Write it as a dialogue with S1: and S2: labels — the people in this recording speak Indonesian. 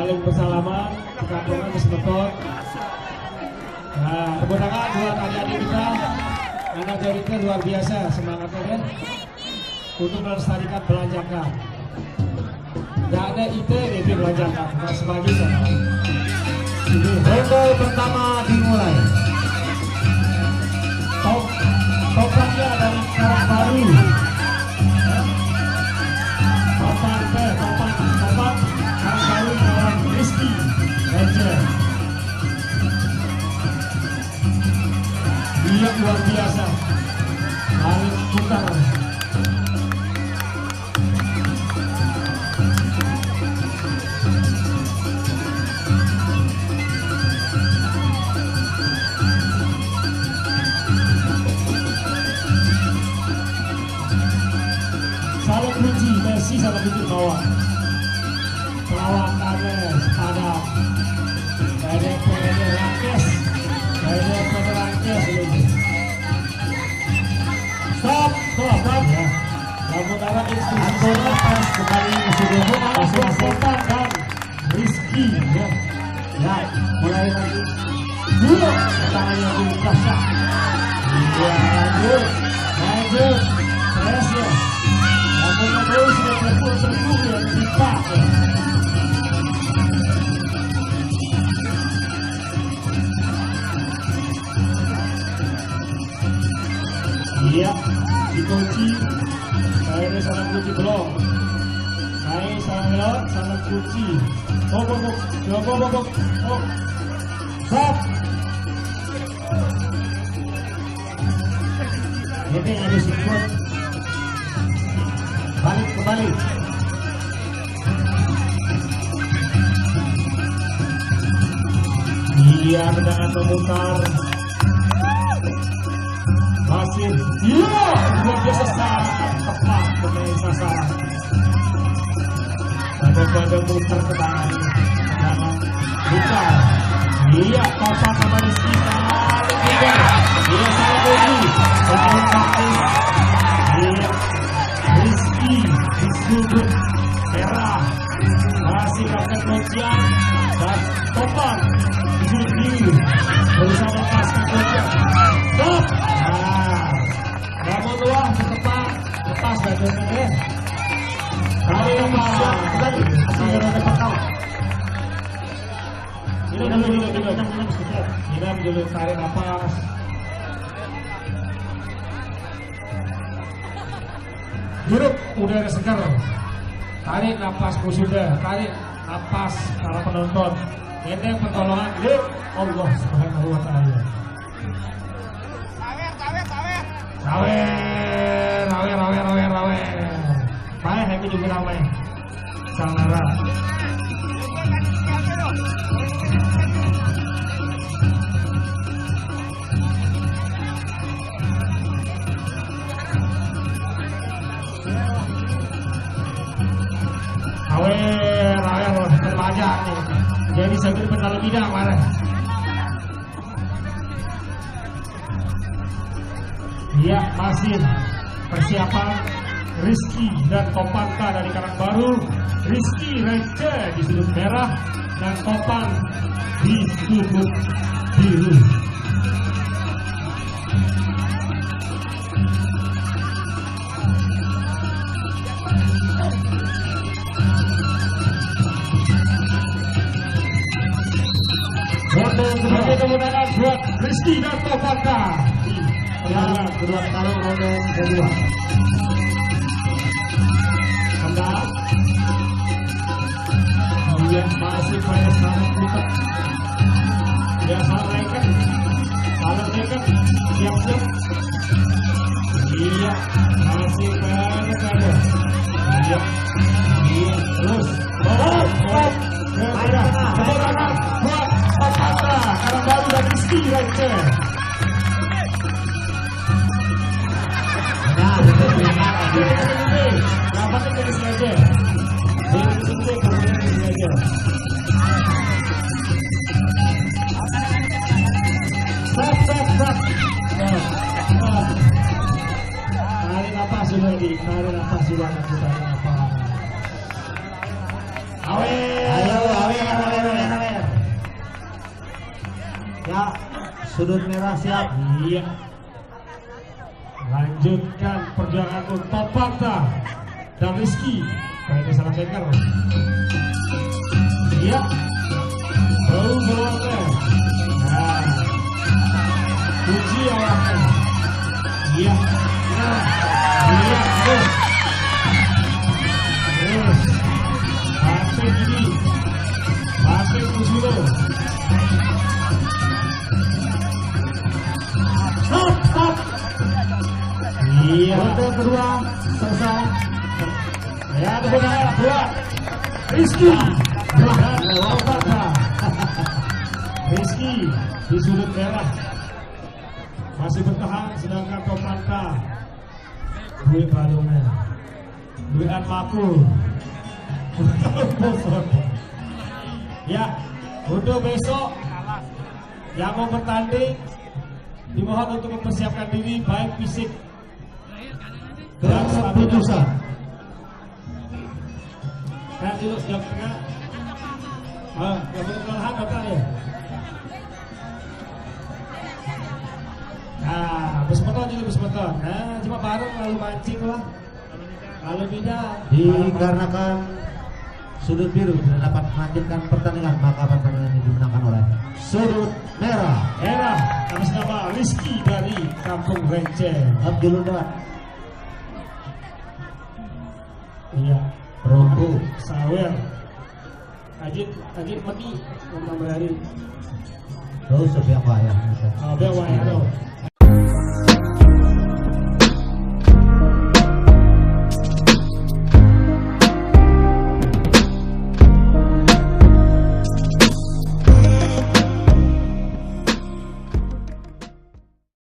S1: saling bersalaman, perkampungan bersebut. Nah, tepuk tangan buat adik-adik kita. Anak dari kita luar biasa semangatnya kan, untuk melestarikan belanjakan. Tidak ada ide belanjakan, nggak sebagi sana.
S2: Ronde pertama dimulai.
S1: Topaknya dari Karang Baru. Topak Karang Baru melawan Rizky Ranger. Dia luar biasa. Balik putar. Salah kunci Messi, salah kunci bawah. Pelawakannya ada Rangkes. Stop ya. Namun arah instruksi pas kembali sudah masing-masing dan Rizky ya. Ya, mulai lagi. Dua tangannya dulu kasar. Iya, lanjut. Press ya. Namun terus sudah terpukul yang dipakai. Iya, dikunci. Saya ini salah kunci belum. Saya salah kunci. Stop. Ini harus ikut. Balik kembali. Iya, dengan memutar. Masih, iya, luar biasa sangat tepat pemain sasaran. Pada muter ke tangan, bukan. Iya, Topak sama Rizky saling tiga. Iya, saling bodi, saling taktis. Iya, Rizky di sudut merah masih dapat kuncian dan Topak di sudut biru berusaha melepaskan kuncian. Stop. Namun luar setepat lepas badannya deh. Kali ini kembali akhirnya dapat kau. Minum dulu, tarik nafas. Hirup udara segar. Tarik nafas sudah, tarik nafas para penonton. Ini pertolongan dari Allah Subhanahu wa Ta'ala. Rawer. Baik, aku juga rawer. Salara. Rawer, terbajak nih. Jadi sambil pendalam bidang mana? Iya, masih persiapan Rizky dan Topaka dari Karang Baru. Rizky Ranger di sudut merah dan Topan di sudut biru. Ronde sebagai kemenangan buat Rizky dan Topaka. Kedua kali ronde kedua. Kendal. Dia masih pada salah kita. Dia salah naikkan. Siap. Iya, masih pada. Iya. Terus. Kemenangan buat Topaka, Karang Baru dan Rizky Ranger. Dapatnya dari sengaja. Stop. Tarik nafas sudah di, tarik nafas sudah kita nafas. Awe.
S2: Ya, sudut merah siap.
S1: Iya. Lanjutkan perjuangan untuk Fakta dan Rizky. Kayaknya salah keker. Iya. Baru keluarnya. Nah. Kunci awalnya. Iya. Nah. Iya. Terus. Terus. Pakai gini. Pakai Kusuro. Stop. Stop. Iya.
S2: Ronde kedua selesai.
S1: Ya, ada benar dua. Rizky. Dan Fakta. Rizky di sudut merah masih bertahan, sedangkan Fakta duit balungnya, duitan makul. Ya, untuk besok yang mau bertanding dimohon untuk mempersiapkan diri baik fisik dan
S2: Keputusan.
S1: Nah, dulu yang tengah. Yang berkelahan Bapak ya. Nah, bersepotong juga bersepotong. Nah, cuma bareng lalu mancing lah. Kalau tidak,
S2: Dikarenakan sudut biru tidak dapat melanjutkan pertandingan, maka pertandingan ini dimenangkan oleh sudut merah.
S1: merah atas nama Rizky dari Kampung Renceng.
S2: Abdullah
S1: Iya.
S2: Perunggu.
S1: Sawer. Ajit mati untuk berhari.
S2: Tahu sepiak wayang.
S1: Kalau dia wayang